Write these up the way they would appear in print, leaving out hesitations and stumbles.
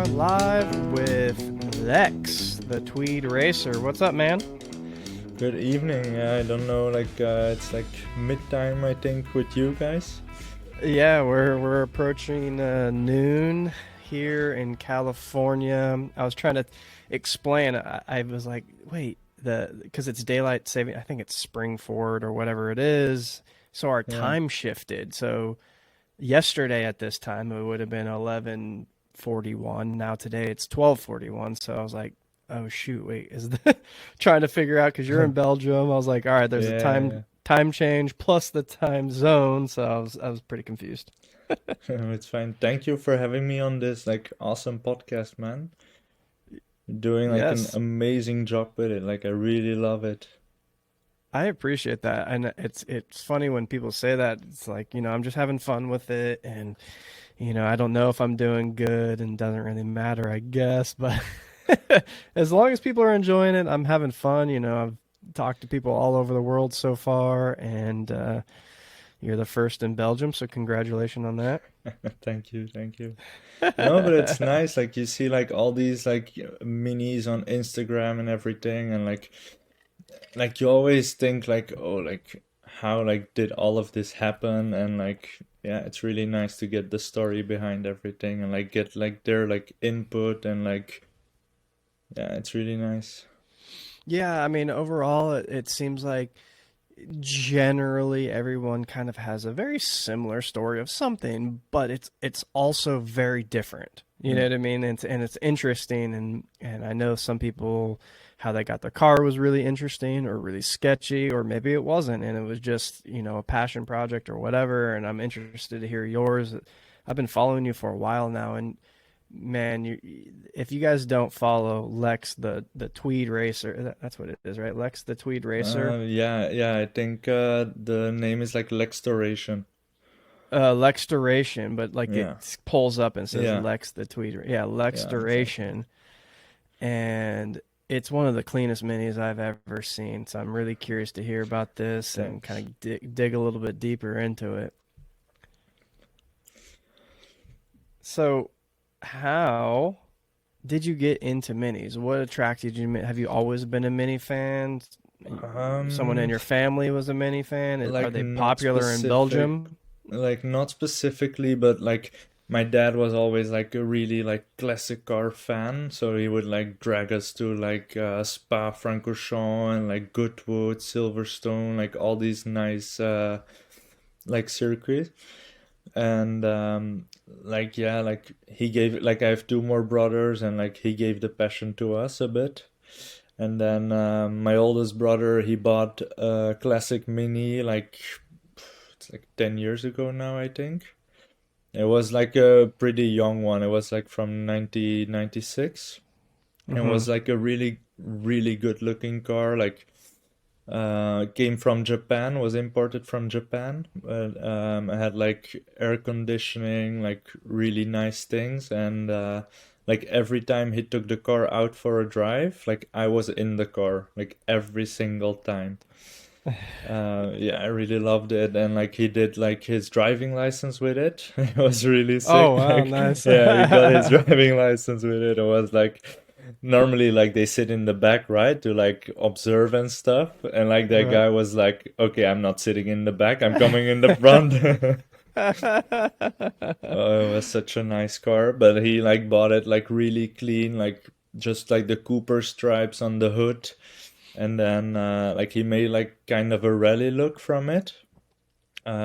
live with Lex, the Tweed racer. What's up, man? Good evening. I don't know, it's like midtime, I think, with you guys. Yeah, we're approaching noon here in California. I was trying to explain. I was like, wait, because it's daylight saving. I think it's spring forward or whatever it is. So our Yeah. time shifted. So yesterday at this time it would have been 11:41. Now today it's 12:41. So I was like, oh shoot, wait, is the trying to figure out because you're in Belgium. I was like, all right, there's a Yeah. time change plus the time zone. So I was pretty confused. It's fine. Thank you for having me on this awesome podcast, man. You're doing an Yes, amazing job with it. I really love it. I appreciate that, and it's funny when people say that. It's like, I'm just having fun with it, and I don't know if I'm doing good, and doesn't really matter, I guess. But as long as people are enjoying it, I'm having fun. I've talked to people all over the world so far, and you're the first in Belgium, so congratulations on that. Thank you, thank you. No, but it's nice. You see all these minis on Instagram and everything, and you always think oh, how did all of this happen? And yeah, it's really nice to get the story behind everything and get their input and yeah, it's really nice. Yeah, I mean, overall, it seems like generally everyone kind of has a very similar story of something, but it's also very different. You know Mm. what I mean? And it's interesting, and I know some people how they got their car was really interesting or really sketchy, or maybe it wasn't, and it was just a passion project or whatever. And I'm interested to hear yours. I've been following you for a while now, and man, if you guys don't follow Lex the Tweed racer, that's what it is, right? Lex the Tweed racer. Yeah, I think the name is Lextoration. Lex Duration, but like Yeah, it pulls up and says yeah, Lex the Tweed. Yeah, Lex yeah, exactly. Duration, and it's one of the cleanest minis I've ever seen. So I'm really curious to hear about this and Thanks. kind of dig a little bit deeper into it. So, how did you get into minis? What attracted you? Have you always been a mini fan? Someone in Um, your family was a mini fan? Are they not popular in specific, Belgium? not specifically, but my dad was always a really classic car fan, so he would drag us to Spa Francorchamps and Goodwood, Silverstone, all these nice circuits. And yeah, he gave I have two more brothers, and he gave the passion to us a bit. And then my oldest brother, he bought a classic mini it's 10 years ago now, I think. It was a pretty young one. It was from 1996. And it Mm-hmm. was a really, really good looking car. Came from Japan, was imported from Japan. But I had air conditioning, really nice things. And every time he took the car out for a drive, I was in the car, every single time. Yeah, I really loved it, and he did his driving license with it. It was really Oh sick. wow, nice. Yeah, he got his driving license with it. It was normally they sit in the back, right, to observe and stuff, and that Right. guy was okay, I'm not sitting in the back, I'm coming in the front. Oh, it was such a nice car, but he bought it really clean, just the Cooper stripes on the hood, and then he made kind of a rally look from it.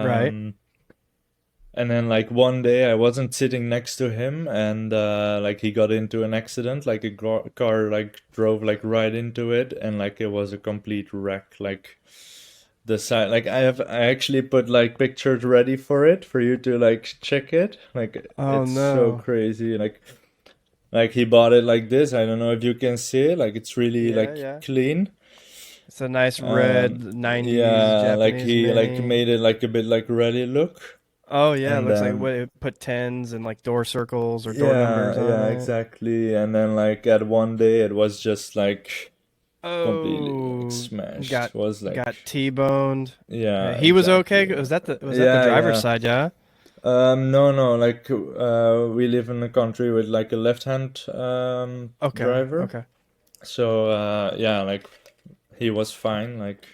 Right. Um, and then one day I wasn't sitting next to him, and he got into an accident, a car drove right into it, and it was a complete wreck. The side, I actually put pictures ready for it for you to check it. Oh It's so no. crazy. He bought it like this. I don't know if you can see it. It's really Yeah, yeah. clean. It's a nice red 90s Yeah, Japanese he mini. made it a bit rally look, Oh yeah, it and looks like then what it put tens and like door circles or door numbers yeah, on yeah, it. exactly. And then at one day it was just completely Oh, smashed. got T-boned. Yeah, He was okay. exactly. Was that the Yeah, driver's yeah. side? Yeah. No, no, like we live in a country with like a left-hand Okay, driver. okay. So yeah, like he was fine, like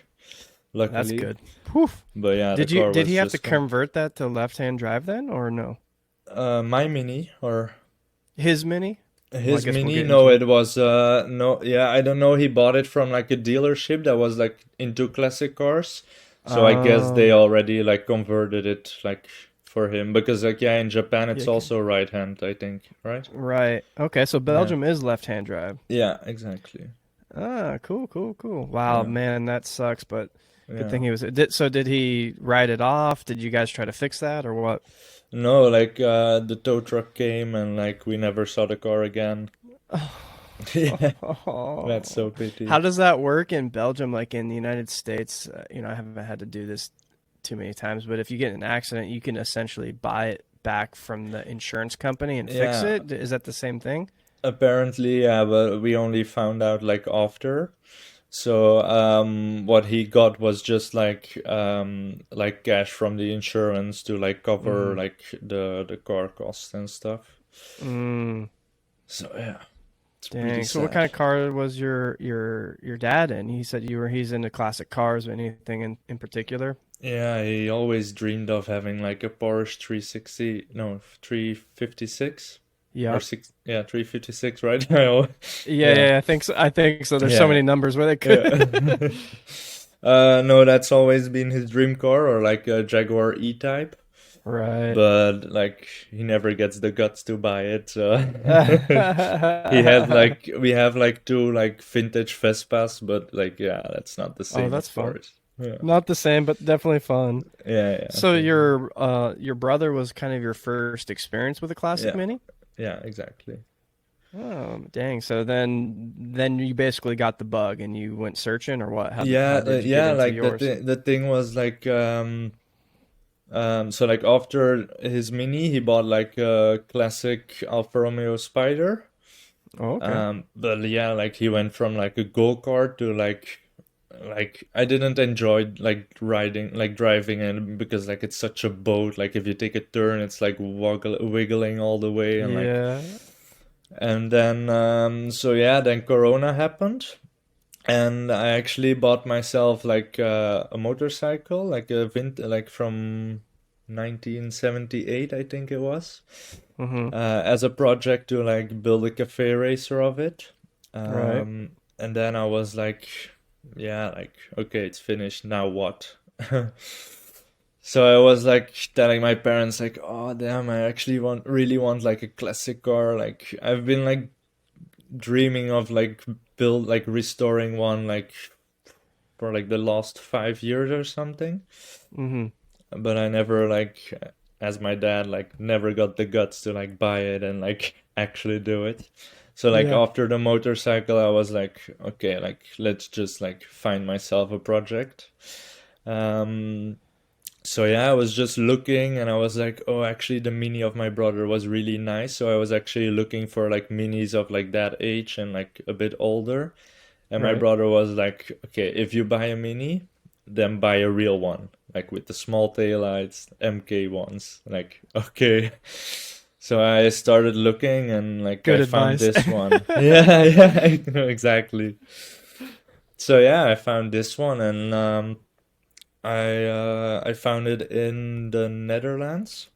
That's luckily. good. Whew. But yeah, the car Did was he have to just fine. convert that to left-hand drive then, or no? My Mini or His Mini? Well, I his guess we'll Mini? get No, into it. it was no, yeah, I don't know. He bought it from like a dealership that was like into classic cars. So I guess they Oh, already like converted it like for him because like yeah, in Japan yeah, it's also right hand, I think, right? right. Okay, so Yeah. Belgium is left-hand drive. Yeah, exactly. Ah, cool, cool, cool. Wow, Yeah. man, that sucks, but good Yeah. thing he was. Did he write it off? Did you guys try to fix that or what? No, like the tow truck came and like we never saw the car again. Yeah, that's so How pity. does that work in Belgium? Like in the United States, I haven't had to do this too many times, but if you get in an accident, you can essentially buy it back from the insurance company and fix Yeah, it. Is that the same thing? apparently, yeah, but we only found out like after. So, what he got was just like cash from the insurance to like cover Mm. like the car costs and stuff. Mm. So yeah, it's pretty Dang. So what kind sad. of car was your dad in? He said he's into classic cars, but anything in particular? Yeah, he always dreamed of having like a Porsche 360, no, 356 or Yep. six, yeah, 356, right? I Yeah, yeah, yeah, I think so. I think so. There's so yeah, many numbers where they could. yeah. No, that's always been his dream car or like a Jaguar E-Type, Right. but like he never gets the guts to buy it. So he has like we have like two like vintage Vespas, but like yeah, that's not the Oh, same, that's of fun. course. Yeah, Not the same, but definitely fun. yeah, yeah, So for sure. your brother was kind of your first experience with a classic Yeah, mini? yeah, exactly. Oh, dang. So then you basically got the bug and you went searching or what? How Yeah, did you get yeah, into like yours? the thing was like so like after his Mini he bought like a classic Alfa Romeo Spider. Oh, okay. But yeah, like he went from like a go-kart to like I didn't enjoy like riding like driving in because like it's such a boat. Like if you take a turn it's like wiggling all the way and like Yeah. and then so yeah, then Corona happened. And I actually bought myself like a motorcycle, like a like from 1978, I think it was, Mm-hmm. as a project to like build a cafe racer of it. Right. And then I was like, yeah, like okay, it's finished. Now what? So I was like telling my parents like, oh damn, I actually really want like a classic car. Like I've been like dreaming of like build like restoring one like for like the last 5 years or something, Mm-hmm. but I never like as my dad like never got the guts to like buy it and like actually do it. So like Yeah. after the motorcycle I was like okay, like let's just like find myself a project. um so yeah, I was just looking and I was like, oh, actually the Mini of my brother was really nice. So I was actually looking for like minis of like that age and like a bit older. And my Right. brother was like, okay, if you buy a Mini, then buy a real one, like with the small taillights, MK ones. Like, okay. So I started looking and like Good I found advice. this one. Yeah, yeah, exactly. So yeah, I found this one and I found it in the Netherlands.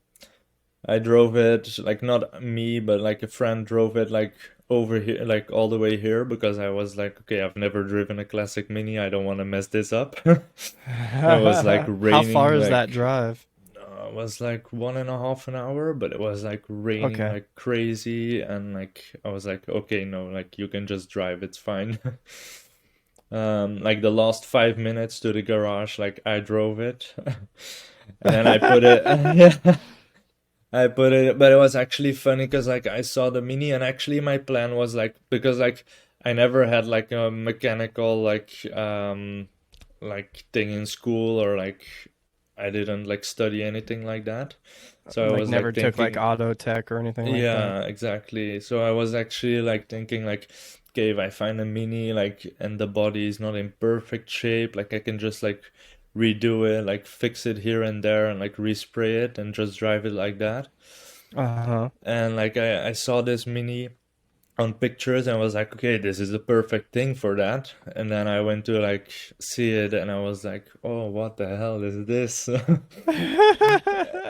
I drove it like not me, but like a friend drove it like over here, like all the way here because I was like, okay, I've never driven a classic Mini. I don't want to mess this up. It was like How far raining, is that like drive? it was like 1.5 an hour, but it was like raining Okay. like crazy, and like I was like, okay, no, like you can just drive, it's fine. Like the last 5 minutes to the garage, like I drove it, and then I put it. Yeah, I put it, but it was actually funny because like I saw the Mini, and actually my plan was like because like I never had like a mechanical like thing in school or like I didn't like study anything like that. So I Like was never like took like thinking, auto tech or anything like that. yeah, exactly. So I was actually like thinking like, okay, if I find a Mini like and the body is not in perfect shape, like I can just like redo it, like fix it here and there, and like respray it and just drive it like that. Uh-huh. And like I saw this Mini on pictures and was like, okay, this is the perfect thing for that. And then I went to like see it and I was like, oh, what the hell is this?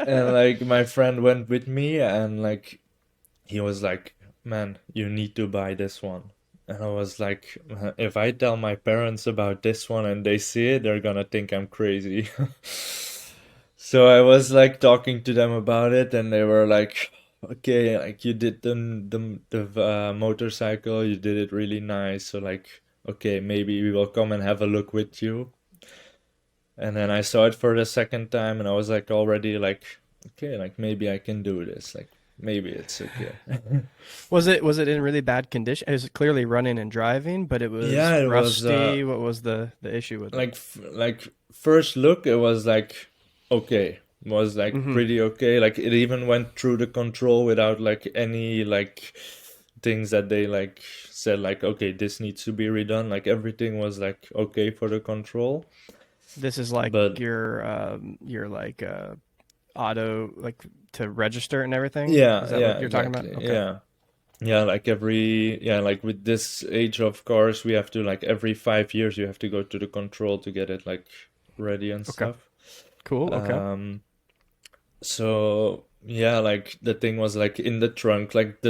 And like my friend went with me and like he was like, man, you need to buy this one. And I was like, if I tell my parents about this one and they see it, they're gonna think I'm crazy. So I was like talking to them about it, and they were like, "Okay, like you did the motorcycle, you did it really nice. So like, okay, maybe we will come and have a look with you." And then I saw it for the second time, and I was like already like, "Okay, like maybe I can do this. Like maybe it's okay." Was it in really bad condition? It was clearly running and driving, but it was Yeah, it was rusty. What was the issue with it? like first look, it was like okay, was like Mm-hmm. pretty okay. Like it even went through the control without like any like things that they like said like okay, this needs to be redone. Like everything was like okay for the control. This is like But your like auto like to register and everything. yeah, Is that yeah, what you're talking about? exactly. Okay. Yeah. Yeah, like like with this age of cars, we have to like every 5 years you have to go to the control to get it like ready and Okay. stuff. Cool. Okay. Um, So yeah, like the thing was like in the trunk, like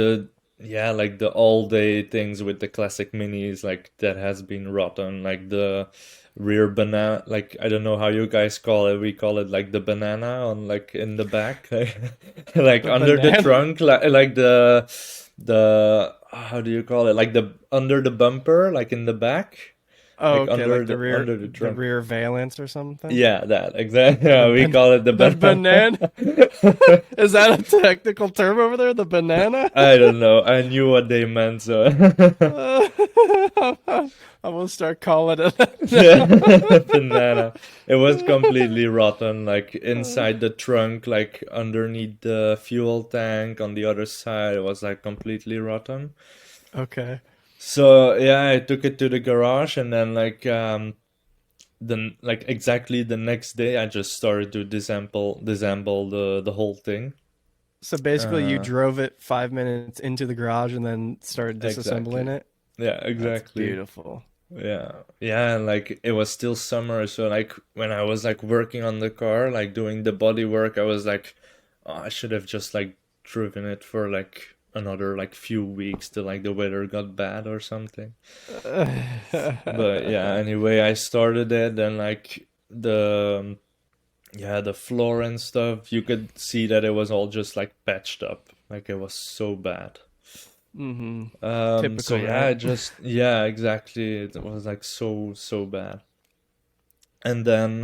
like the all day things with the classic minis, like that has been rotten. Like the rear banana, like I don't know how you guys call it. We call it like the banana on like in the back, like The under the banana. trunk, like the how do you call it? Like the under the bumper, like in the back, Oh, like okay. Like under the the trunk. rear valance or something. Yeah, that exactly. The Yeah, we call it the the banana. banana. Is that a technical term over there? The banana? I don't know. I knew what they meant, so I will start calling it yeah, that banana. It was now. completely rotten, like inside the trunk, like underneath the fuel tank on the other side, it was like completely rotten. Okay. So yeah, I took it to the garage and then then like exactly the next day I just started to disassemble the whole thing. So basically, you Uh drove it 5 minutes into the garage and then started disassembling exactly. it. Yeah, That's exactly. beautiful. Yeah, yeah, and like it was still summer, so like when I was like working on the car, like doing the body work, I was like, oh, I should have just like driven it for like another like few weeks till like the weather got bad or something. But yeah, anyway, I started it and like the floor and stuff, you could see that it was all just like patched up. Like it was so bad. hmm So Typical, yeah, right? yeah, exactly. It was like so bad. And then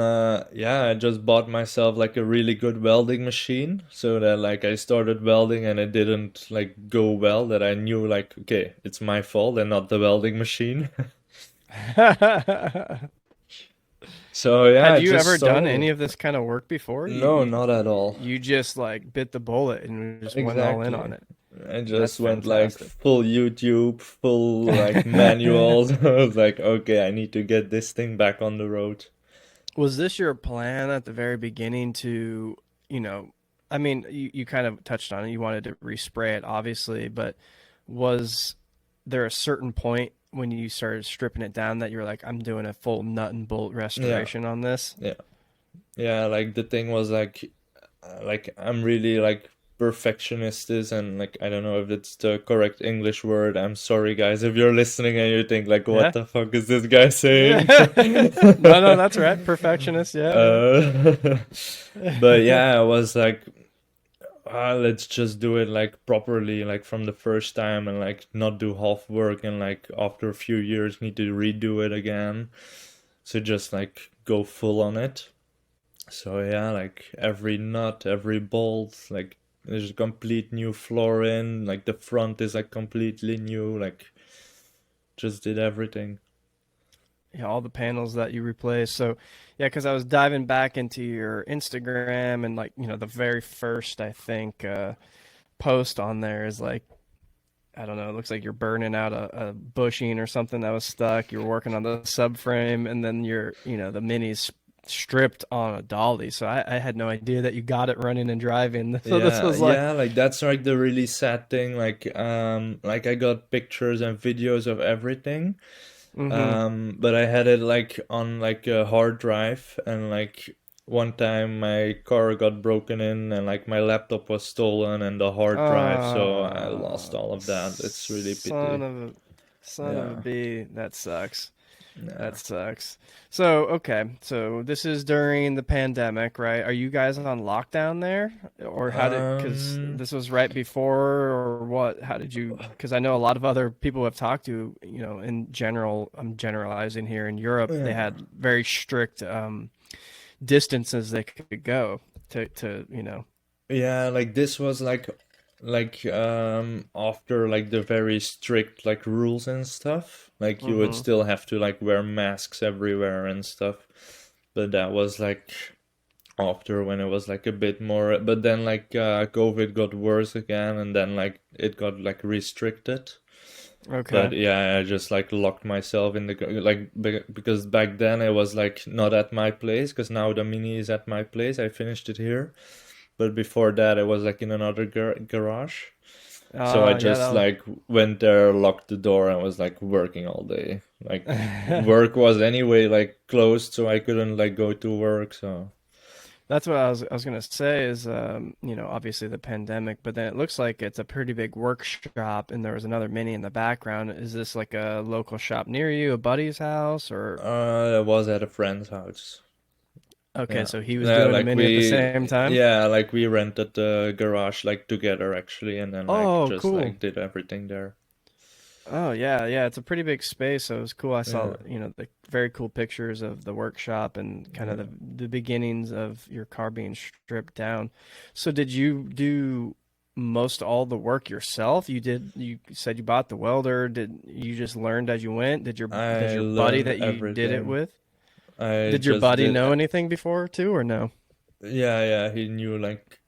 yeah, I just bought myself like a really good welding machine so that like I started welding and it didn't like go well, that I knew like okay, it's my fault and not the welding machine. So yeah, Had I you just ever done started any it. of this kind of work before? No, not at all. You just like bit the bullet and just went all in on Exactly. it. I That's just went like fantastic. full YouTube, full like manuals. I was like, okay, I need to get this thing back on the road. Was this your plan at the very beginning to, you know, I mean, you kind of touched on it. You wanted to respray it, obviously, but was there a certain point when you started stripping it down that you were like, I'm doing a full nut and bolt Yeah, restoration on this? yeah, yeah. Like the thing was like I'm really like perfectionist is, and like I don't know if it's the correct English word. I'm sorry, guys, if you're listening and you think like, what Yeah. the fuck is this guy saying? No, no, that's right. Perfectionist. Yeah, uh, but yeah. yeah, I was like, let's just do it like properly, like from the first time, and like not do half work, and like after a few years need to redo it again. So just like go full on it. So yeah, like every nut, every bolt, like there's a complete new floor in, like the front is like completely new, like just did everything. Yeah, all the panels that you replaced. So, yeah, because I was diving back into your Instagram and like, the very first, I think, post on there is like, I don't know, it looks like you're burning out a bushing or something that was stuck. You're working on the subframe and then the minis. stripped on a dolly. So I had no idea that you got it running and driving. So this Yeah, was like, yeah, like that's like the really sad thing. Like I got pictures and videos of everything. mm-hmm. But I had it like on like a hard drive, and like one time my car got broken in, and like my laptop was stolen and the hard drive, so I lost all of that. It's really Son pity. of a son of a Yeah, bee. That sucks. yeah. That sucks. So, okay. So this is during the pandemic, right? Are you guys on lockdown there? Or how did, because Um, this was right before or what? How did you, because I know a lot of other people I've talked to, in general, I'm generalizing here in Europe, they yeah. had very strict distances they could go to. Yeah, like this was like after like the very strict like rules and stuff. Like you would Mm-hmm. still have to like wear masks everywhere and stuff. But that was like after when it was like a bit more, but then like COVID got worse again, and then like it got like restricted. But Okay. yeah, I just like locked myself in the because back then it was like not at my place, because now the Mini is at my place. I finished it here, but before that it was like in another garage. So I Yeah, just like went there, locked the door, and was like working all day. Like work was anyway like closed, so I couldn't like go to work. So That's what I was gonna say is obviously the pandemic, but then it looks like it's a pretty big workshop, and there was another mini in the background. Is this like a local shop near you, a buddy's house, or I was at a friend's house. okay, Yeah. so he was Yeah, doing a mini at the same time? like we rented the garage like together actually, and then like Oh, just cool. like did everything there. Oh yeah, yeah, it's a pretty big space, so it was cool. I saw, Yeah. the very cool pictures of the workshop and kind of Yeah. the beginnings of your car being stripped down. So did you do most all the work yourself? You said you bought the welder. Did you just learned as you went? Did I your buddy learned that you did it everything. with? I Did your just buddy did know anything before too, or no? Yeah, yeah, he knew like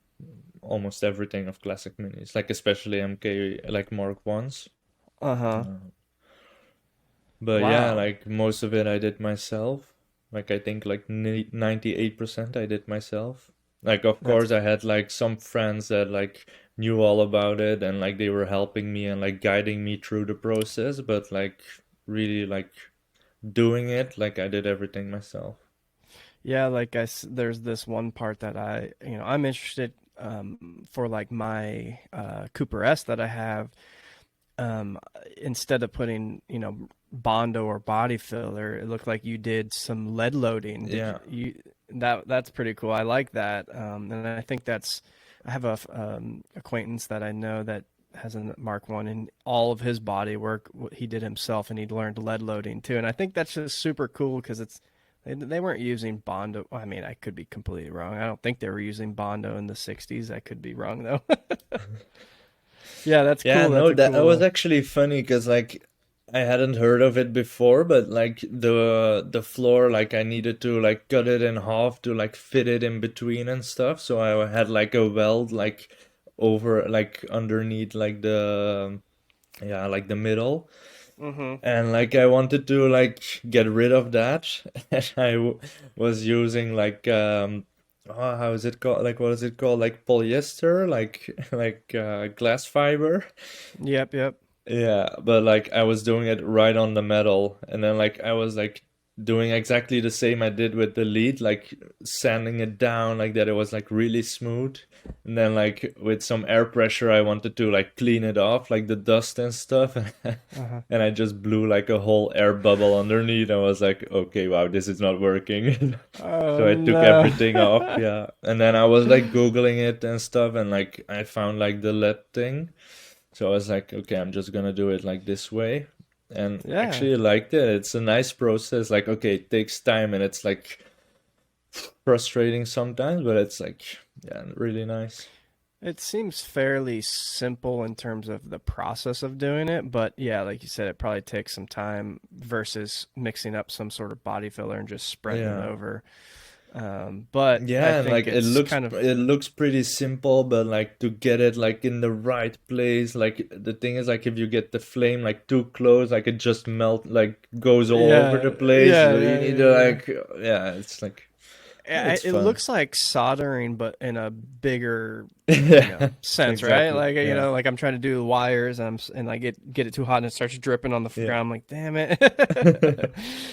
almost everything of classic minis, like especially MK like Mark ones. Uh-huh. Uh, but yeah, Wow. like most of it I did myself. Like I think like 98% I did myself. Like of course That's I had like some friends that like knew all about it, and like they were helping me and like guiding me through the process, but like really like doing it, like I did everything myself. Yeah, like there's this one part that I'm interested for like my Cooper S that I have. Um, Instead of putting, Bondo or body filler, it looked like you did some lead loading. Did Yeah. that's pretty cool. I like that. And I think I have a acquaintance that I know that has a Mark One, and all of his body work he did himself, and he learned lead loading too. And I think that's just super cool because they weren't using Bondo. Well, I mean, I could be completely wrong. I don't think they were using Bondo in the '60s. I could be wrong though. Yeah, that's Yeah, cool. That's no, a that was cool. actually funny because like I hadn't heard of it before, but like the floor, like I needed to like cut it in half to like fit it in between and stuff. So I had like a weld like over like underneath like the yeah like the middle, Mm-hmm. and like I wanted to like get rid of that, and was using like oh, how is it called? Like what is it called? Like polyester, like like glass fiber. Yep, yep. Yeah, but like I was doing it right on the metal, and then like I was like doing exactly the same I did with the lead, like sanding it down like that it was like really smooth. And then like with some air pressure I wanted to like clean it off, like the dust and stuff. Uh-huh. And I just blew like a whole air bubble underneath. I was like, okay, wow, this is not working. Oh So I took no. everything off, yeah. And then I was like Googling it and stuff, and like I found like the lead thing. So I was like, okay, I'm just gonna do it like this way. And Yeah. actually I liked it. It's a nice process. Like, okay, it takes time and it's like frustrating sometimes, but it's like, yeah, really nice. It seems fairly simple in terms of the process of doing it, but yeah, like you said, it probably takes some time versus mixing up some sort of body filler and just spreading it Yeah. over. But I Yeah, and think like it's kind of it looks pretty simple, but like to get it like in the right place, like the thing is like if you get the flame like too close, like it just melt like goes all over the yeah, place. yeah, So you yeah, need yeah, to yeah. like yeah, it's like It's It fun. looks like soldering, but in a bigger, Yeah, sense, right? exactly. Like, Yeah, like I'm trying to do the wires and and I get it too hot and it starts dripping on the yeah. ground. I'm like, damn it.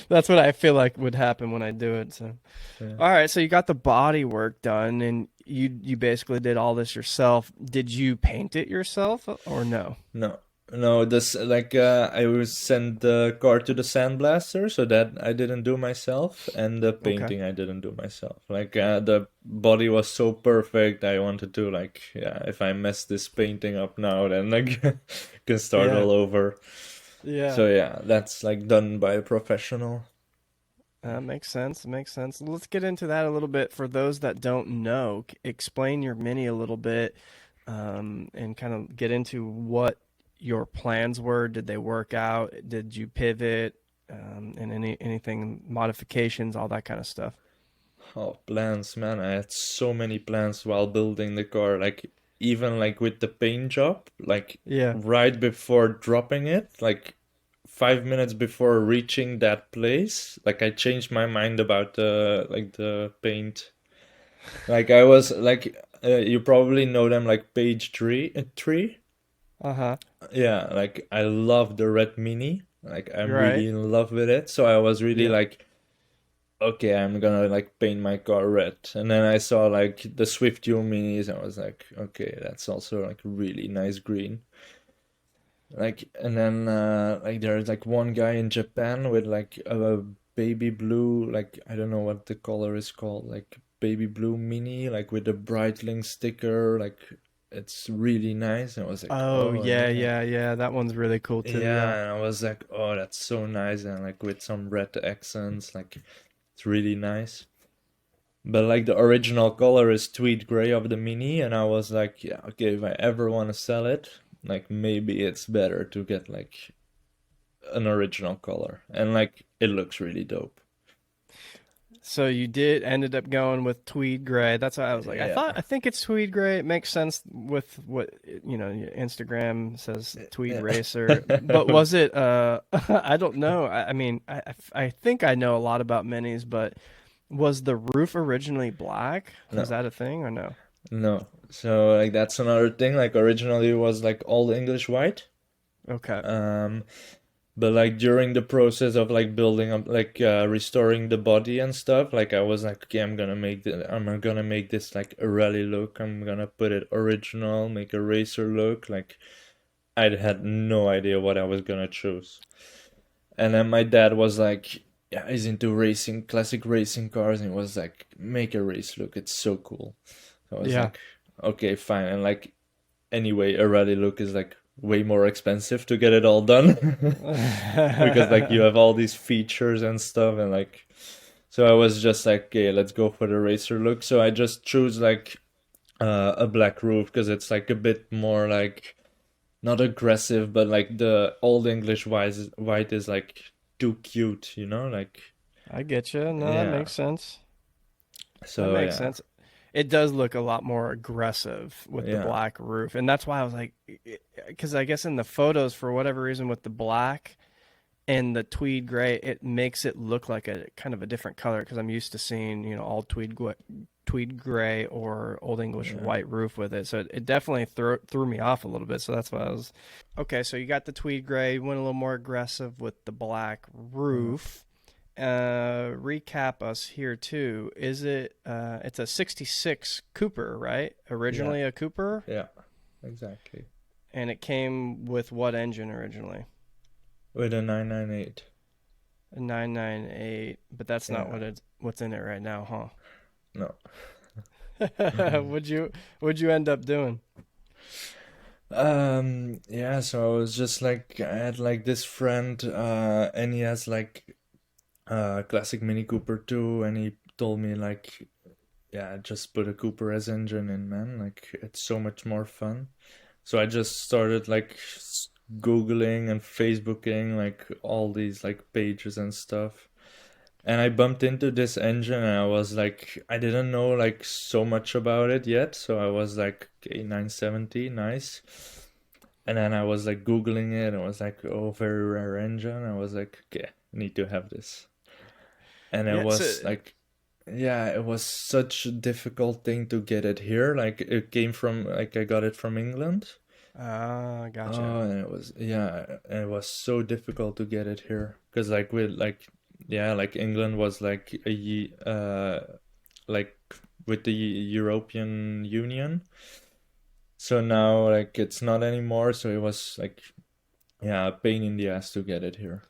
That's what I feel like would happen when I do it. So, Yeah. all right, so you got the body work done and you basically did all this yourself. Did you paint it yourself or no? No, no, this like I was sent the car to the sandblaster, so that I didn't do myself, and the Okay. painting I didn't do myself. Like the body was so perfect, I wanted to like, yeah, if I mess this painting up now, then like can start Yeah. all over. Yeah. So yeah, that's like done by a professional. Makes sense. Makes sense. Let's get into that a little bit. For those that don't know, explain your mini a little bit, and kind of get into what your plans were. Did they work out? Did you pivot? And anything modifications, all that kind of stuff. Oh, plans, man. I had so many plans while building the car. Like, even like with the paint job, like Yeah. right before dropping it, like 5 minutes before reaching that place, like I changed my mind about the paint. Like I was like, you probably know them like page tree. Uh-huh. Yeah, like I love the red mini. Like I'm You're right. really in love with it. So I was really Yeah. like, okay, I'm gonna like paint my car red. And then I saw like the Swift U minis, and I was like, okay, that's also like really nice green. Like, and then like there's like one guy in Japan with like a baby blue, like I don't know what the color is called, like baby blue mini, like with the Breitling sticker, like it's really nice. And I was like, Oh, oh yeah, yeah. yeah, yeah. That one's really cool too. Yeah. Yeah, and I was like, oh, that's so nice, and like with some red accents, like it's really nice. But like the original color is tweed gray of the mini, and I was like, yeah, okay, if I ever want to sell it, like maybe it's better to get like an original color, and like it looks really dope. So you did ended up going with tweed gray. That's why I was like, Yeah, I think it's tweed gray. It makes sense with what your Instagram says tweed yeah. racer. But was it I don't know. I mean, I think I know a lot about minis, but was the roof originally black? Was No, that a thing or no? no. So like that's another thing. Like originally it was like all English white. Okay. Um, But like during the process of like building up, like restoring the body and stuff, like I was like, okay, I'm gonna make this like a rally look. I'm gonna put it original, make a racer look. Like I had no idea what I was gonna choose. And then my dad was like, yeah, he's into racing, classic racing cars, and he was like, make a race look. It's so cool. So I was Yeah. like, okay, fine. And like anyway, a rally look is like way more expensive to get it all done because like you have all these features and stuff, and like so I was just like, okay, let's go for the racer look. So I just choose like a black roof because it's like a bit more like not aggressive, but like the old English white is like too cute, like I get you. No, that yeah. makes sense. That So makes yeah, sense. It does look a lot more aggressive with the yeah, black roof, and that's why I was like, because I guess in the photos, for whatever reason, with the black and the tweed gray, it makes it look like a kind of a different color. Because I'm used to seeing, all tweed gray or Old English yeah, white roof with it, so it definitely threw me off a little bit. So that's why I was okay. So you got the tweed gray, you went a little more aggressive with the black yeah, roof. Recap us here too. Is it it's a 66 Cooper, right? yeah, Originally a Cooper, yeah, exactly. and it came with what engine originally? With a 998. A 998, but that's not Yeah, what's in it right now, no. huh? Would you end up doing? Yeah, so I was just like, I had like this friend, and he has like classic Mini Cooper too, and he told me like, yeah, just put a Cooper S engine in, man. Like it's so much more fun. So I just started like Googling and Facebooking like all these like pages and stuff. And I bumped into this engine, and I was like, I didn't know like so much about it yet. So I was like, okay, 970, nice. And then I was like Googling it, and I was like, oh, very rare engine. I was like, okay, I need to have this. And it Yeah, so was like, yeah, it was such a difficult thing to get it here. Like it came from like I got it from England. Ah, gotcha. Oh, and it was yeah, and it was so difficult to get it here because like with like yeah, like England was like like with the European Union. So now like it's not anymore, so it was like yeah, a pain in the ass to get it here.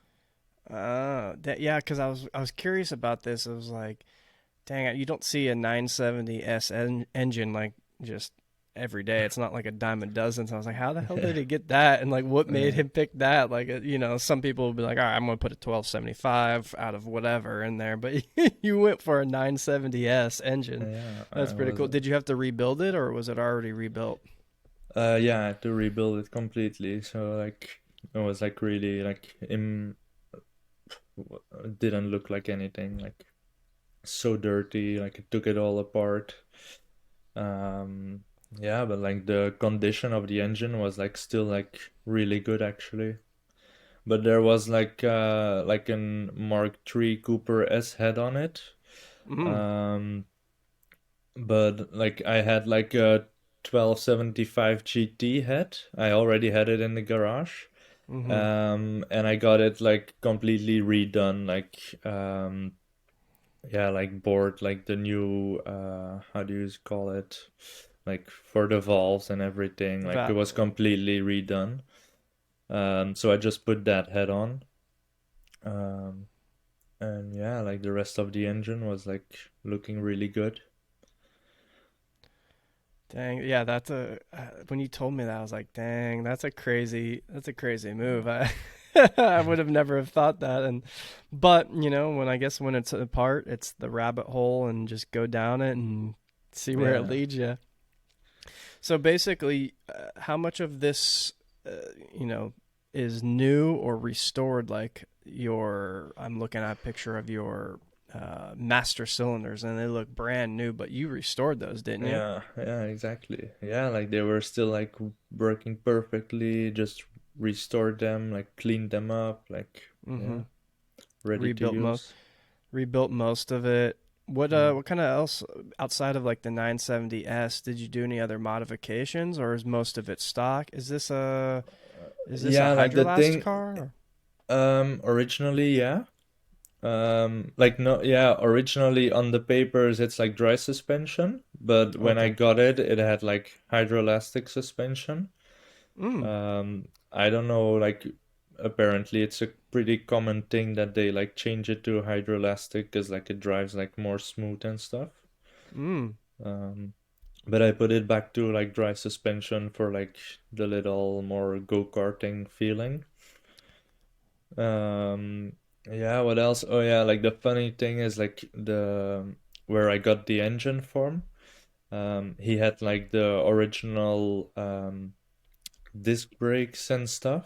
Yeah, because I was curious about this. I was like, dang it, you don't see a 970S engine like just every day. It's not like a dime a dozen. So I was like, how the hell did he get that? And like, what made Yeah. him pick that? Like, some people would be like, all right, I'm gonna put a 1275 out of whatever in there, but you went for a 970S engine. Yeah, That's I pretty was cool. Did you have to rebuild it, or was it already rebuilt? yeah, I had to rebuild it completely. So like it was like really like it didn't look like anything, like so dirty, like it took it all apart. Um yeah, but like the condition of the engine was like still like really good actually. But there was like an Mark III Cooper S head on it. Mm. Um but like I had like a 1275 GT head. I already had it in the garage. Mm-hmm. And I got it like completely redone, like yeah, like board, like the new how do you call it? Like for the valves and everything. Like it Va was completely redone. So I just put that head on. Um, and yeah, like the rest of the engine was like looking really good. Dang, yeah, that's a when you told me that, I was like, dang, that's a crazy move. I would have never have thought that. But when it's apart, it's the rabbit hole and just go down it and see where it Yeah. leads you. So basically, how much of this, uh, you know, is new or restored? Like I'm looking at a picture of your master cylinders, and they look brand new, but you restored those, didn't you? Yeah, yeah, exactly. Yeah, like they were still like working perfectly, just restored them, like cleaned them up, like Mm-hmm. yeah, ready to Rebuilt most use. rebuilt most of it. What Mm. what kind of else outside of like the 970S did you do any other modifications, or is most of it stock? Is this a Yeah, like the hydrolast thing, car? originally, yeah. Like no, yeah, originally on the papers it's like dry suspension, but when I Okay. got it, it had like hydroelastic suspension. Mm. I don't know, like apparently it's a pretty common thing that they like change it to hydroelastic because like it drives like more smooth and stuff. Mm. Um, but I put it back to like dry suspension for like the little more go-karting feeling. Um, yeah, what else? Oh yeah, like the funny thing is like the where I got the engine from. He had like the original disc brakes and stuff.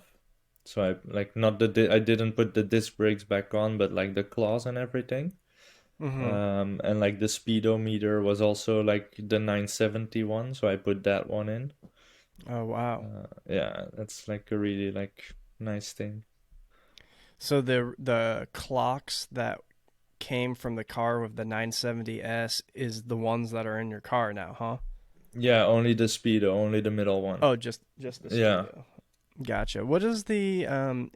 So I like not I didn't put the disc brakes back on, but like the claws and everything. Mm-hmm. And like the speedometer was also like the 971, so I put that one in. Oh wow. Yeah, that's like a really like nice thing. So the clocks that came from the car with the 970S is the ones that are in your car now, huh? Yeah, only the speedo, only the middle one. Oh, just the Yeah, speedo. Gotcha. What is the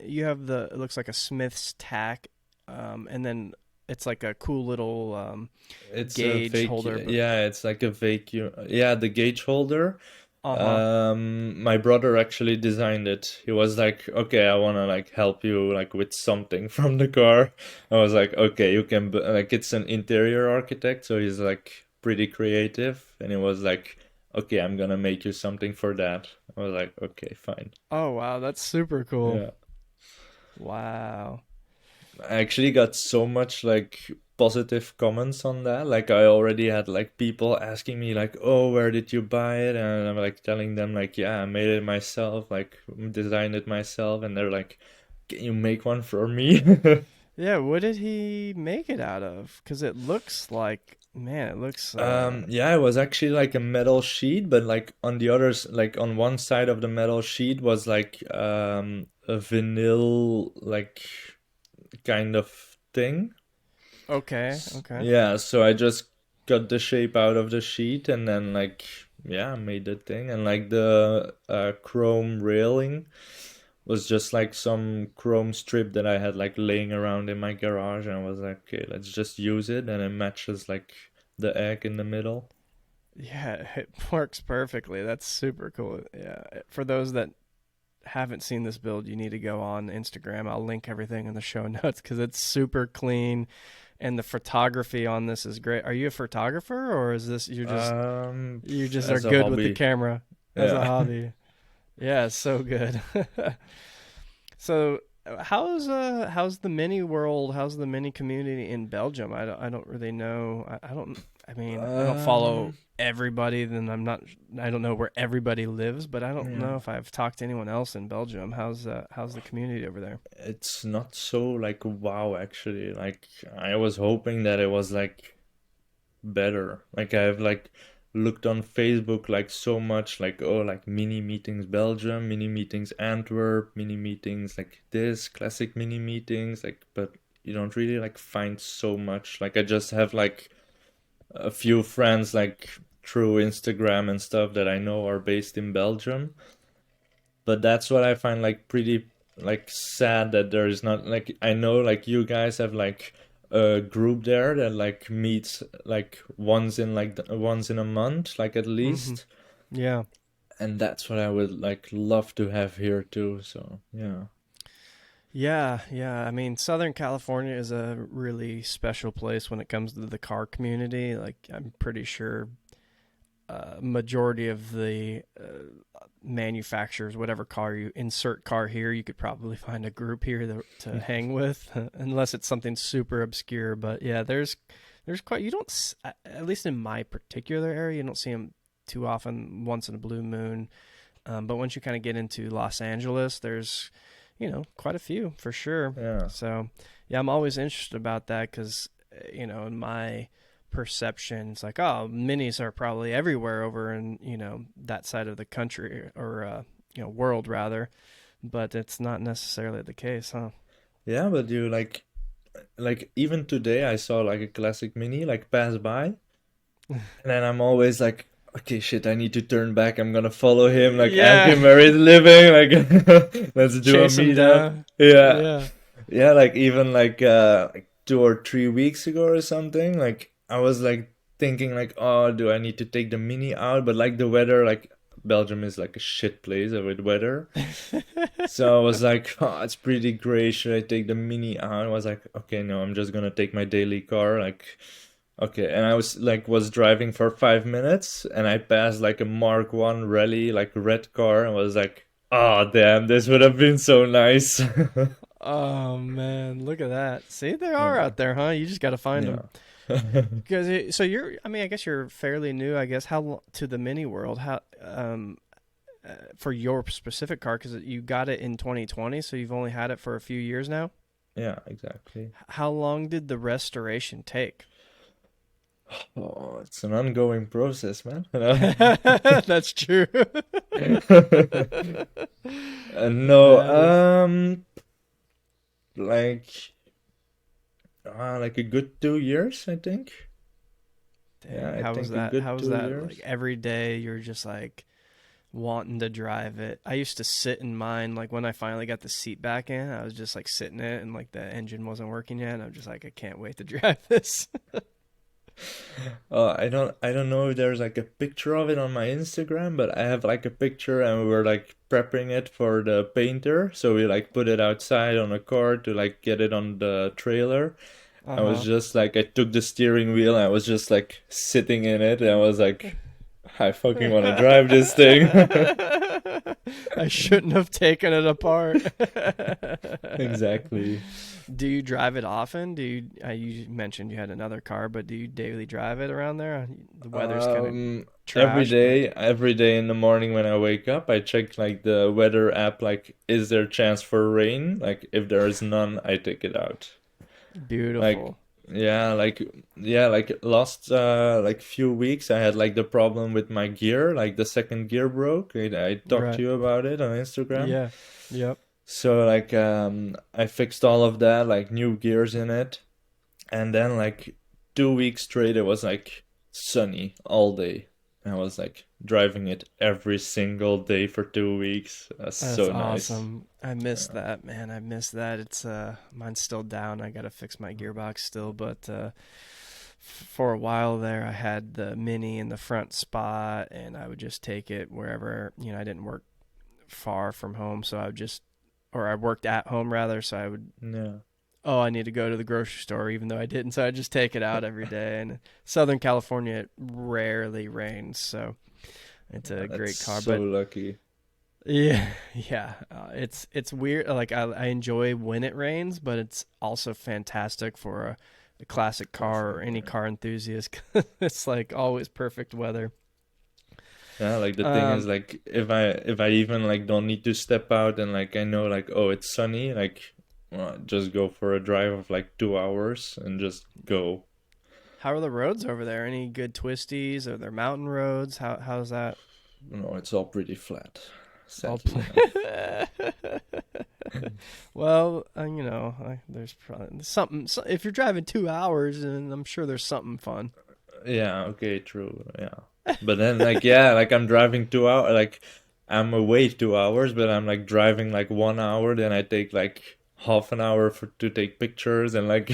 you have it looks like a Smith's tack, and then it's like a cool little it's a gauge fake. holder, but Yeah, it's like a vacuum. Yeah, the gauge holder. uh-huh. My brother actually designed it. He was like, "Okay, I wanna like help you like with something from the car." I was like, "Okay, you can." Like, it's an interior architect, so he's like pretty creative, and he was like, "Okay, I'm gonna make you something for that." I was like, "Okay, fine." Oh wow, that's super cool. Yeah. Wow. I actually got so much like positive comments on that. Like I already had like people asking me like, "Oh, where did you buy it?" And I'm like telling them like, "Yeah, I made it myself, like designed it myself." And they're like, "Can you make one for me?" Yeah, what did he make it out of? Because it looks like, man, it looks Yeah, it was actually like a metal sheet, but like on the others, like on one side of the metal sheet was like a vinyl like kind of thing. Okay, okay. Yeah, so I just got the shape out of the sheet and then like yeah, made the thing and like the chrome railing was just like some chrome strip that I had like laying around in my garage and I was like, okay, let's just use it and it matches like the egg in the middle. Yeah, it works perfectly. That's super cool. Yeah, for those that haven't seen this build, you need to go on Instagram. I'll link everything in the show notes because it's super clean, and the photography on this is great. Are you a photographer, or is this you just are As a good with the hobby. camera as a Yeah. hobby? Yeah, it's so good. So, how's the mini world? How's the mini community in Belgium? I don't really know. I don't. I mean, I don't follow Um, everybody. Then I don't know where everybody lives, but I don't yeah. know if I've talked to anyone else in Belgium. How's the community over there? It's not so like wow actually. Like I was hoping that it was like better. Like I've like looked on Facebook like so much like oh like mini meetings Belgium, mini meetings Antwerp, mini meetings like this, classic mini meetings like but you don't really like find so much. Like I just have like a few friends like through Instagram and stuff that I know are based in Belgium. But that's what I find like pretty like sad that there is not like I know like you guys have like a group there that like meets like once in a month like at Hmm. least, Yeah. and that's what I would like love to have here too. So yeah. Yeah, yeah. I mean, Southern California is a really special place when it comes to the car community. Like, I'm pretty sure majority of the manufacturers, whatever car you insert car here, you could probably find a group here to hang with, unless it's something super obscure. But yeah, there's quite you don't at least in my particular area, you don't see them too often. Once in a blue moon, but once you kind of get into Los Angeles, there's quite a few for sure. Yeah. So yeah, I'm always interested about that because in my perception, it's like, oh, minis are probably everywhere over in that side of the country or world rather, but it's not necessarily the case, huh? Yeah, but you like even today I saw like a classic mini like pass by. And then I'm always like, okay, shit, I need to turn back. I'm gonna follow him, like ask Yeah, him where he's living, like let's do a chase them meetup. down. Yeah. Yeah. Yeah, like even like 2 or 3 weeks ago or something, like I was like thinking like, oh, do I need to take the mini out? But like the weather, like Belgium is like a shit place with weather. So I was like, oh, it's pretty gray. Should I take the mini out? I was like, okay, no, I'm just gonna take my daily car. Like, okay. And I was driving for 5 minutes and I passed like a Mark One rally, like red car, and was like, oh damn, this would have been so nice. Oh man, look at that. See, they are Yeah. out there, huh? You just got to find them. Yeah. Because so I mean, I guess you're fairly new. I guess to the mini world? How for your specific car because you got it in 2020, so you've only had it for a few years now. Yeah, exactly. How long did the restoration take? Oh, it's an ongoing process, man. That's true. No, That is like like a good 2 years, I think. Yeah, dang. I How was think a that? good How was two that? Like years. every day, you're just like wanting to drive it. I used to sit in mine. Like when I finally got the seat back in, I was just like sitting in it, and like the engine wasn't working yet. And I'm just like, I can't wait to drive this. I don't know if there's like a picture of it on my Instagram, but I have like a picture and we were like prepping it for the painter. So we like put it outside on a car to like get it on the trailer. Uh I was huh. just like I took the steering wheel and I was just like sitting in it and I was like I fucking want to drive this thing. I shouldn't have taken it apart. Exactly. Do you drive it often? You mentioned you had another car, but do you daily drive it around there? The weather's kind of Every trash, but day, every day in the morning when I wake up, I check like the weather app, like is there chance for rain? Like if there is none, I take it out. Like beautiful. yeah, like last like few weeks I had like the problem with my gear, like the second gear broke. I talked to Right. you about it on Instagram. Yeah. Yep. So like I fixed all of that, like new gears in it. And then like 2 weeks straight, it was like sunny all day. I was like driving it every single day for 2 weeks. That's That's so nice. awesome. I miss that, man. I miss that. It's mine's still down. I gotta fix my gearbox still, but for a while there, I had the Mini in the front spot, and I would just take it wherever. I didn't work far from home, so I would just, or I worked at home rather, so I would. Yeah. Oh, I need to go to the grocery store, even though I didn't. So I just take it out every day. And Southern California, it rarely rains, so it's a That's great car. so But lucky. yeah, yeah, it's weird. Like I enjoy when it rains, but it's also fantastic for a classic car or Classic, any yeah. car enthusiast. 'Cause it's like always perfect weather. Yeah, like the thing is Um, like if I even like don't need to step out and like I know like oh it's sunny, like just go for a drive of like 2 hours and just go. how are the roads over there? Any good twisties? Are there mountain roads? How's that? No, it's all pretty flat, All sadly pla enough. Well, there's probably something. So if you're driving 2 hours, and I'm sure there's something fun. Yeah, okay, true. Yeah. But then like yeah, like I'm driving 2 hours like I'm away 2 hours, but I'm like driving like 1 hour, then I take like half an hour for to take pictures and like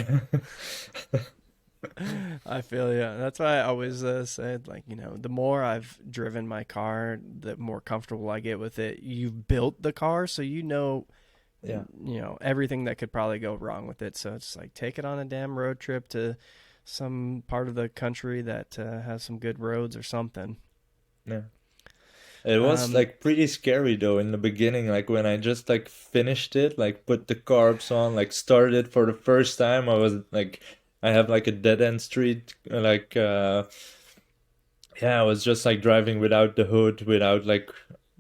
I feel yeah. That's why I always said like the more I've driven my car, the more comfortable I get with it. You've built the car, so yeah. everything that could probably go wrong with it. So it's like take it on a damn road trip to some part of the country that has some good roads or something. Yeah. It was Um, like pretty scary though in the beginning, like when I just like finished it, like put the carbs on, like started it for the first time, I was like I have like a dead end street, like yeah, I was just like driving without the hood, without like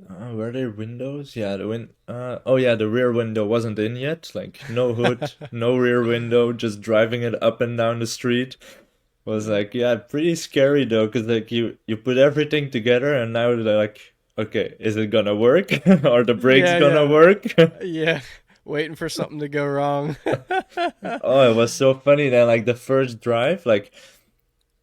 were there windows? Yeah, oh yeah, the rear window wasn't in yet, like no hood, no rear window, just driving it up and down the street was like yeah pretty scary though because like you put everything together and now they're like okay is it gonna work are the brakes yeah, gonna yeah, work. yeah. Waiting for something to go wrong. Oh it was so funny then like the first drive like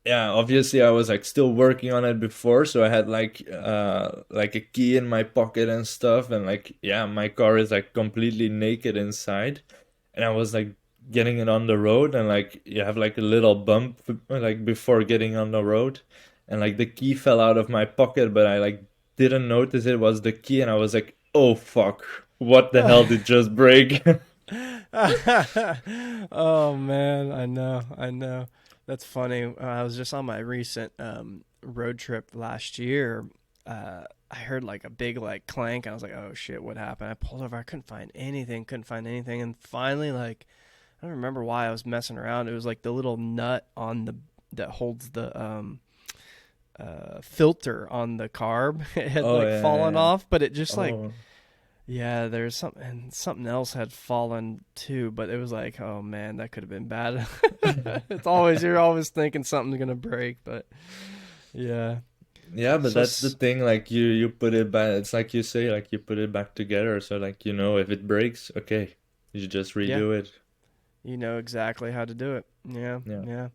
yeah obviously I was like still working on it before so I had like a key in my pocket and stuff and like yeah my car is like completely naked inside and I was like getting it on the road and like you have like a little bump like before getting on the road and like the key fell out of my pocket but I like didn't notice it was the key and I was like oh fuck what the hell did just break. Oh man, I know. That's funny. I was just on my recent road trip last year. I heard like a big like clank, and I was like, "Oh shit, what happened?" I pulled over. I couldn't find anything, and finally, like, I don't remember why I was messing around. It was like the little nut on the that holds the filter on the carb. It had Oh like yeah, yeah, fallen yeah. off, but it just like Oh yeah, there's something, and something else had fallen too, but it was like, oh man, that could have been bad. It's always, you're always thinking something's gonna break, but yeah. yeah, but So, that's the thing. Like you put it back. It's like you say, like you put it back together. So like if it breaks, okay, you just yeah, redo it. you know exactly how to do it. Yeah, Yeah, yeah.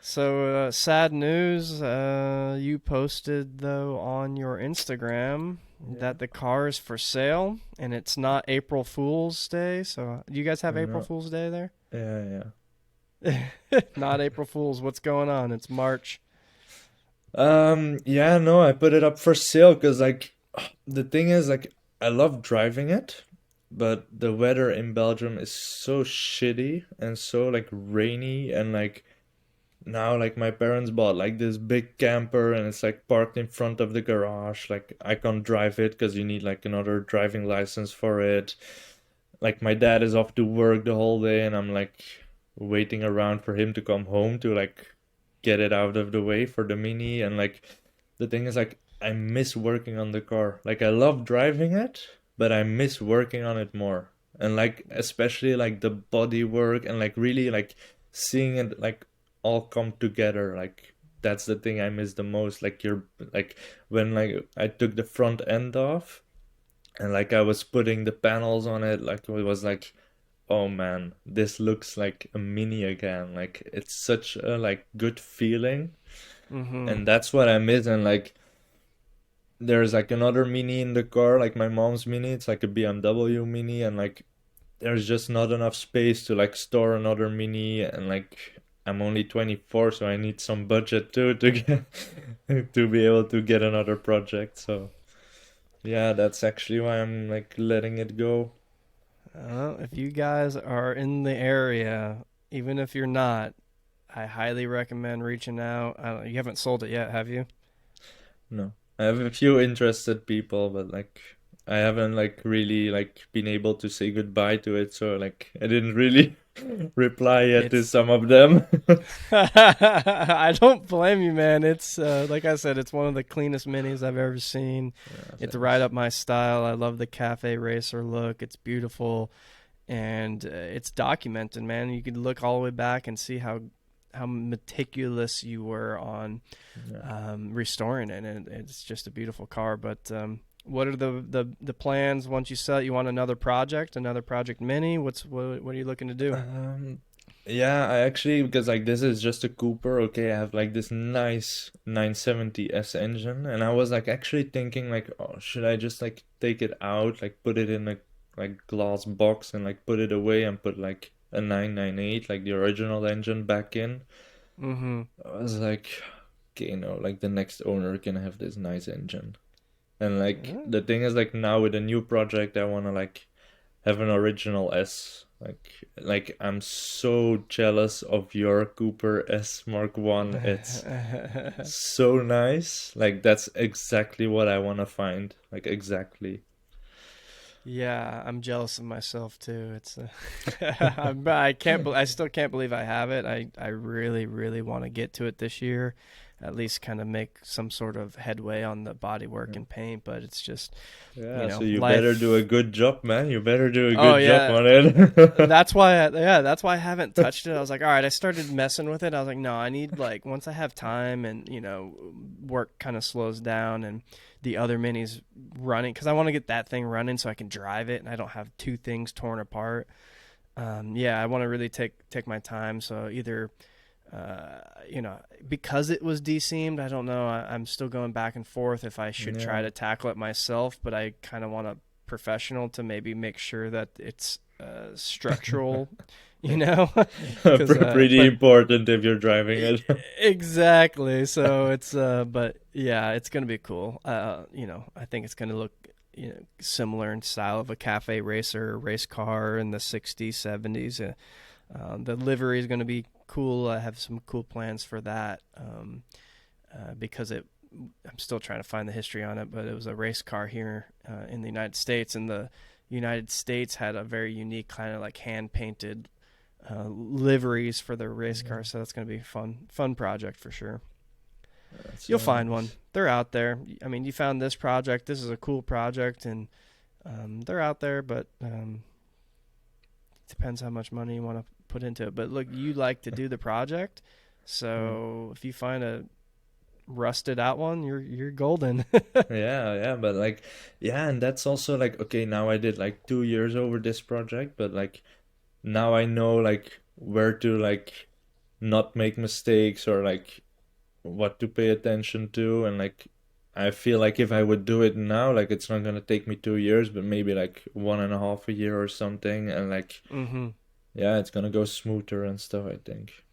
So, sad news. You posted though on your Instagram yeah. that the car is for sale, and it's not April Fool's Day. So, do you guys have April No, Fool's Day there? yeah, yeah. Not April Fool's. What's going on? It's March. Yeah, no, I put it up for sale because like the thing is like I love driving it, but the weather in Belgium is so shitty and so like rainy and like now like my parents bought like this big camper and it's like parked in front of the garage. Like I can't drive it because you need like another driving license for it. Like my dad is off to work the whole day and I'm like waiting around for him to come home to like get it out of the way for the Mini and like the thing is like I miss working on the car. Like I love driving it, but I miss working on it more. And like especially like the body work and like really like seeing it like all come together. Like that's the thing I miss the most. Like you're like when like I took the front end off and like I was putting the panels on it, like it was like oh man, this looks like a Mini again. Like it's such a like good feeling, Mm-hmm. and that's what I miss. And like there's like another Mini in the car, like my mom's Mini. It's like a BMW Mini, and like there's just not enough space to like store another Mini, and like I'm only 24, so I need some budget too to get to be able to get another project. So yeah, that's actually why I'm like letting it go. If you guys are in the area, even if you're not, I highly recommend reaching out. You haven't sold it yet, have you? No. I have a few interested people, but like I haven't like really like been able to say goodbye to it, so like I didn't really reply yet to It's some of them. I don't blame you, man. It's like I said, it's one of the cleanest minis I've ever seen. Yeah, It's right thanks. up my style. I love the cafe racer look. It's beautiful, and it's documented, man. You could look all the way back and see how meticulous you were on Yeah. restoring it, and it's just a beautiful car. But what are the plans once you sell it? You want another project mini? What are you looking to do? Um, yeah, I actually because like this is just a Cooper, okay, I have like this nice 970S engine, and I was like actually thinking like, oh, should I just like take it out, like put it in a like glass box and like put it away and put like a 998, like the original engine back in. Mm-hmm. I was like, okay, no, like the next owner can have this nice engine. And like the thing is like now with a new project, I wanna like have an original S. Like I'm so jealous of your Cooper S Mark One. It's so nice. Like that's exactly what I wanna find. Like exactly. Yeah, I'm jealous of myself too. It's I can't I still can't believe I have it. I really really want to get to it this year, at least kind of make some sort of headway on the bodywork Yeah. and paint. But it's just Yeah, so you better do a life. good job, man. You better do a Oh good job yeah, on it. that's why I haven't touched it. I was like, all right, I started messing with it. I was like, no, I need like once I have time and work kind of slows down and the other minis running because I want to get that thing running so I can drive it and I don't have two things torn apart. Yeah, I want to really take my time. So either because it was de-seamed, I don't know. I'm still going back and forth if I should try Yeah. to tackle it myself, but I kind of want a professional to maybe make sure that it's structural, you know, because Pretty but important if you're driving e- it. exactly. So it's but yeah, it's gonna be cool. I think it's gonna look similar in style of a cafe racer race car in the 60s 70s. The livery is going to be cool. I have some cool plans for that because I'm still trying to find the history on it, but it was a race car here in the United States, and the United States had a very unique kind of like hand painted liveries for the race Yeah, car. So that's going to be a fun project for sure. that's You'll very find one. nice. They're out there. I mean, you found this project. This is a cool project, and they're out there, but depends how much money you want to put into it. But look, you like to do the project, Yeah. so if you find a rusted out one, you're golden. Yeah, yeah, but like, yeah, and that's also like, okay, now I did like 2 years over this project, but like now I know like where to like not make mistakes or like what to pay attention to, and like I feel like if I would do it now, like it's not gonna take me 2 years, but maybe like 1.5 a year or something, and like, Mm-hmm. yeah, it's gonna go smoother and stuff, I think.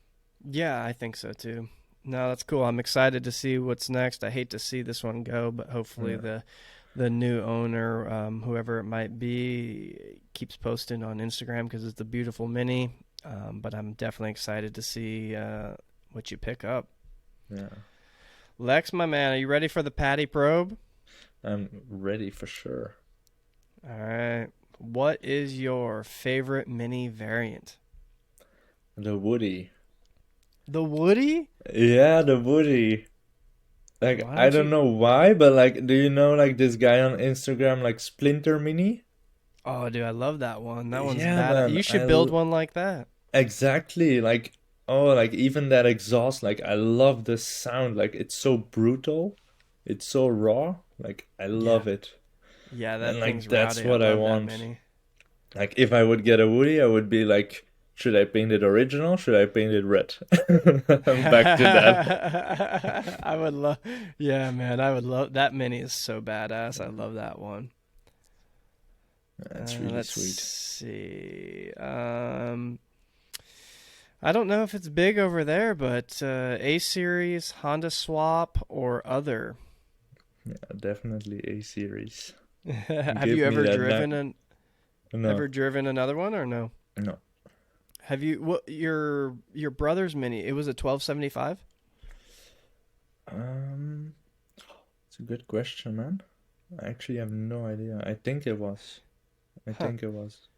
Yeah, I think so too. No, that's cool. I'm excited to see what's next. I hate to see this one go, but hopefully Yeah. the new owner, whoever it might be, keeps posting on Instagram because it's a beautiful mini. But I'm definitely excited to see what you pick up. Yeah. Lex, my man, are you ready for the Patty probe? I'm ready for sure. All right. What is your favorite mini variant? The Woody. The Woody? Yeah, the Woody. Like Why I don't don't you? know why, but like do you know like this guy on Instagram like Splinter Mini? Oh, dude, I love that one. That one's Yeah, bad. man. You should build one like that. Exactly like, oh, like even that exhaust, like I love the sound. Like it's so brutal. It's so raw. Like I Yeah. love it. Yeah, And that like thing's that's rowdy. I what I love that want. mini. Like if I would get a Woody, I would be like, should I paint it original? Should I paint it red? Back to that. I would love, yeah, man, I would love that mini is so badass. I love that one. That's really Let's sweet. see. I don't know if it's big over there, but A series, Honda Swap, or other. Yeah, definitely A series. Have you Give me ever that driven no, another one or no? no. Have you what your brother's mini? It was a 1275. Um, it's a good question, man. I actually have no idea. I think it was. I Huh. think it was.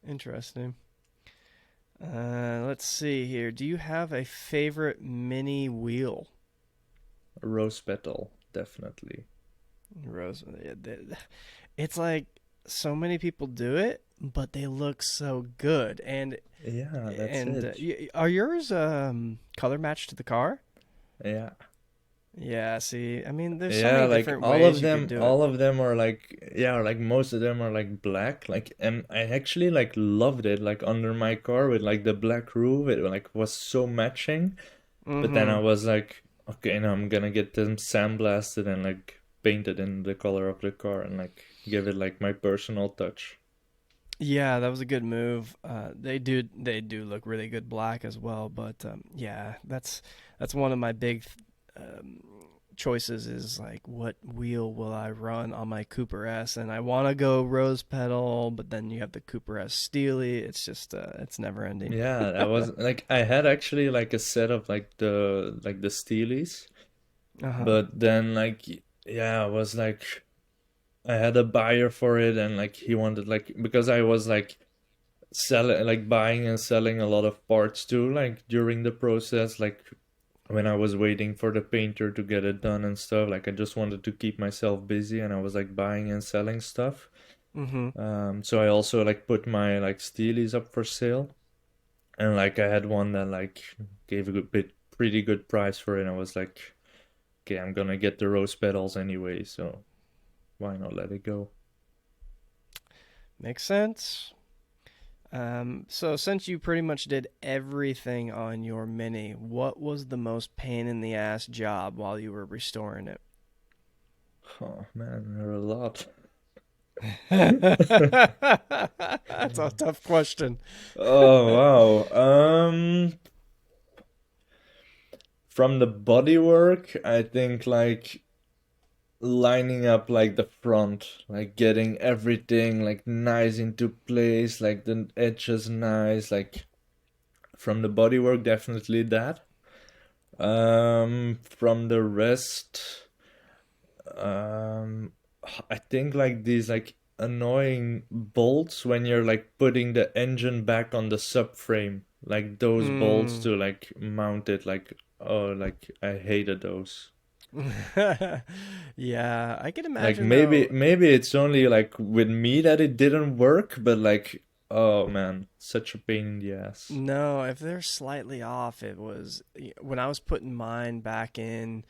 Interesting. Let's see here. Do you have a favorite mini wheel? Rose petal, definitely. Rose. It's like so many people do it, but they look so good. Yeah, that's And it. are yours color matched to the car? Yeah. Yeah. See, I mean, there's so Yeah, many like different ways you could do it. all of them are like, yeah, like most of them are like black. Like, and I actually like loved it, like under my car with like the black roof. It like was so matching. But then I Mm-hmm. was like, okay, now I'm gonna get them sandblasted and like painted in the color of the car and like give it like my personal touch. Yeah, that was a good move. They do look really good black as well, but yeah, that's one of my big um, choices is like what wheel will I run on my Cooper S, and I want to go rose petal, but then you have the Cooper S Steely. It's just it's never ending. Yeah, I was like I had actually like a set of like the Steelies, Uh-huh. but then like yeah, I was like I had a buyer for it and like he wanted like because I was like selling like buying and selling a lot of parts too like during the process like when I was waiting for the painter to get it done and stuff like I just wanted to keep myself busy and I was like buying and selling stuff. Mm-hmm. So I also like put my like Steelies up for sale and like I had one that like gave a good bit pretty good price for it and I was like okay I'm gonna get the rose petals anyway so why not let it go. Makes sense. So since you pretty much did everything on your Mini, what was the most pain in the ass job while you were restoring it? Oh man, there are a lot. That's a tough question. Oh wow. From the bodywork, I think like lining up like the front, like getting everything like nice into place, like the edges nice, like from the bodywork, definitely that. From the rest, um, I think like these like annoying bolts when you're like putting the engine back on the subframe, like those bolts Mm. to like mount it, like oh, like I hated those. Yeah, I can Like imagine maybe though. maybe it's only like with me that it didn't work, but like oh man, such a pain in the ass. No, if they're slightly off, it was when I was putting mine back in.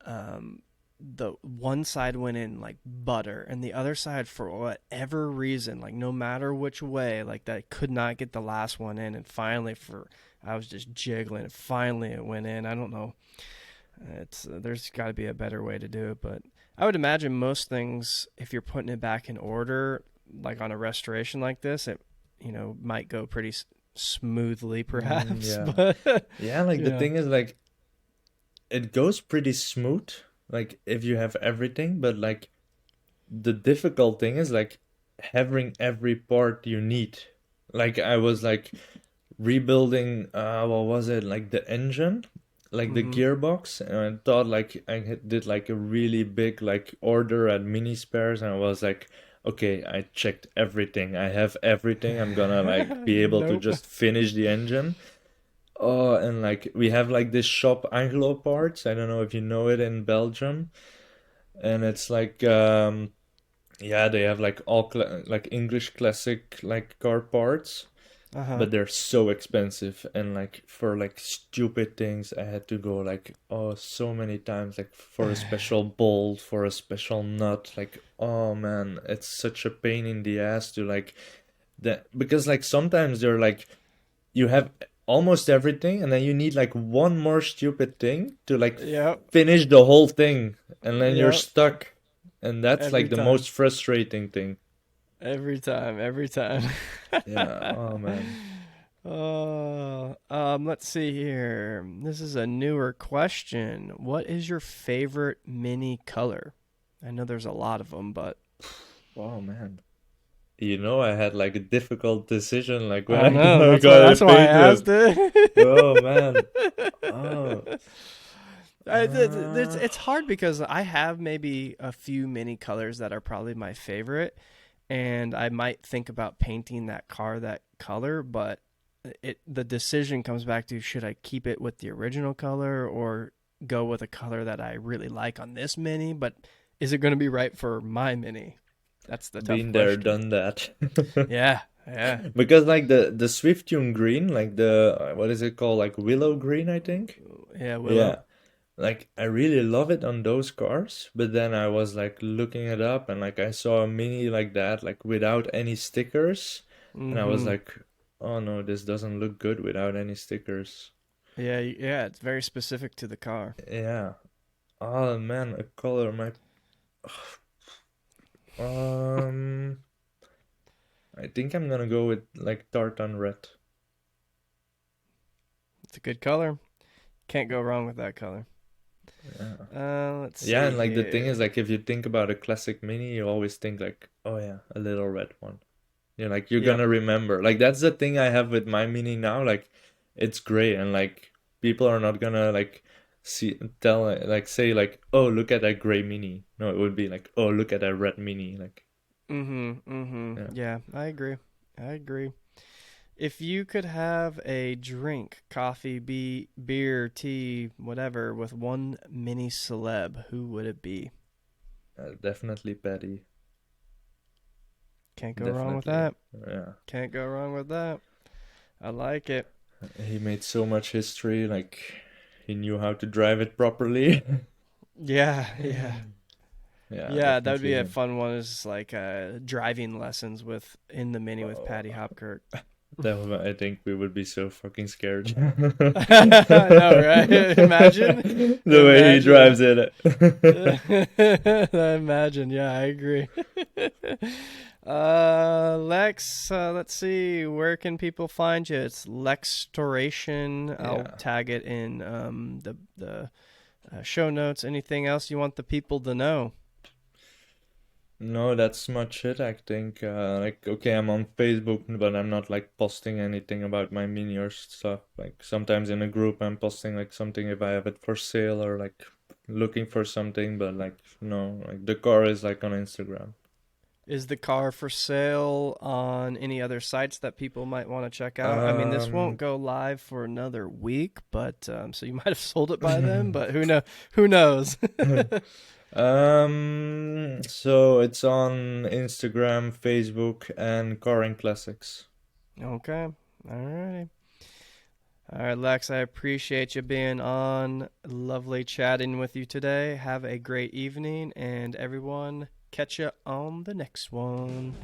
Um, the one side went in like butter, and the other side, for whatever reason, like no matter which way, like that could not get the last one in. And finally, for I was just jiggling, and finally it went in. I don't know. It's there's got to be a better way to do it, but I would imagine most things, if you're putting it back in order, like on a restoration like this, it might go pretty smoothly, perhaps. Yeah. But Yeah, like the yeah. thing is like it goes pretty smooth, like if you have everything, but like the difficult thing is like having every part you need. Like I was like rebuilding what was it? Like the engine, like the Mm-hmm. gearbox, and I thought like did like a really big like order at mini spares and I was like okay, I checked everything. I have everything. I'm gonna like be able to Nope. just finish the engine. Oh, and like we have like this shop Anglo Parts. I don't know if you know it in Belgium. And it's like yeah, they have like like English classic like car parts, Uh-huh. but they're so expensive and like for like stupid things I had to go like oh so many times like for a special bolt, for a special nut. Like oh man, it's such a pain in the ass to like that because like sometimes they're like you have almost everything and then you need like one more stupid thing to like Yep. finish the whole thing and then you're Yep. stuck. And that's Every like the time. most frustrating thing. Every time. Every time. Yeah, oh man. Oh, let's see here. This is a newer question. What is your favorite mini color? I know there's a lot of them, but Oh man. I had like a difficult decision like when I I know got that's it why I painted. asked it. Oh man. Oh. It's hard because I have maybe a few mini colors that are probably my favorite, and I might think about painting that car that color, but the decision comes back to should I keep it with the original color or go with a color that I really like on this mini, but is it going to be right for my mini? That's the tough Been there, question. done that. Yeah, yeah. Because like the Swift Tune green, like the what is it called? Like willow green, I think. Yeah, Willow. Yeah. Like I really love it on those cars, but then I was like looking it up and like I saw a mini like that, like without any stickers, and I was Mhm. like, oh no, this doesn't look good without any stickers. Yeah, yeah, it's very specific to the car. Yeah. Oh man, a color my um I think I'm gonna go with like tartan red. It's a good color. Can't go wrong with that color. Yeah. Let's Yeah, see and like the thing is here. like if you think about a classic mini, you always think like, oh yeah, a little red one. Like you're Yep. gonna remember. Like that's the thing I have with my mini now. Like it's great and like people are not gonna like see tell like say like, oh look at that gray mini. No, it would be like, oh look at that red mini. Like yeah. Yeah, I agree. I agree. If you could have a drink, coffee, beer, tea, whatever, with one mini celeb, who would it be? Definitely Patty. Can't go wrong with Definitely. that. Yeah. Can't go wrong with that. I like it. He made so much history, like he knew how to drive it properly. Yeah, yeah. Yeah, Yeah, that would definitely be a him. fun one is like driving lessons with in the mini with Oh, Patty Hopkirk. I think we would be so fucking scared. I know, right? Imagine. The way he Imagine. drives it. Imagine, yeah, I agree. Lex, let's see, where can people find you? It's Lextoration. I'll Yeah. tag it in the show notes. Anything else you want the people to know? No, that's much it, I think. Like, okay, I'm on Facebook, but I'm not like posting anything about my mini or stuff. Like, sometimes in a group, I'm posting like something if I have it for sale or like looking for something, but like, no, like the car is like on Instagram. Is the car for sale on any other sites that people might want to check out? I mean, this won't Um, go live for another week, but so you might have sold it by then, but who know? Who knows? so it's on Instagram, Facebook, and Car and Classics. Okay. All right. All right, Lex, I appreciate you being on. Lovely chatting with you today. Have a great evening, and everyone, catch you on the next one.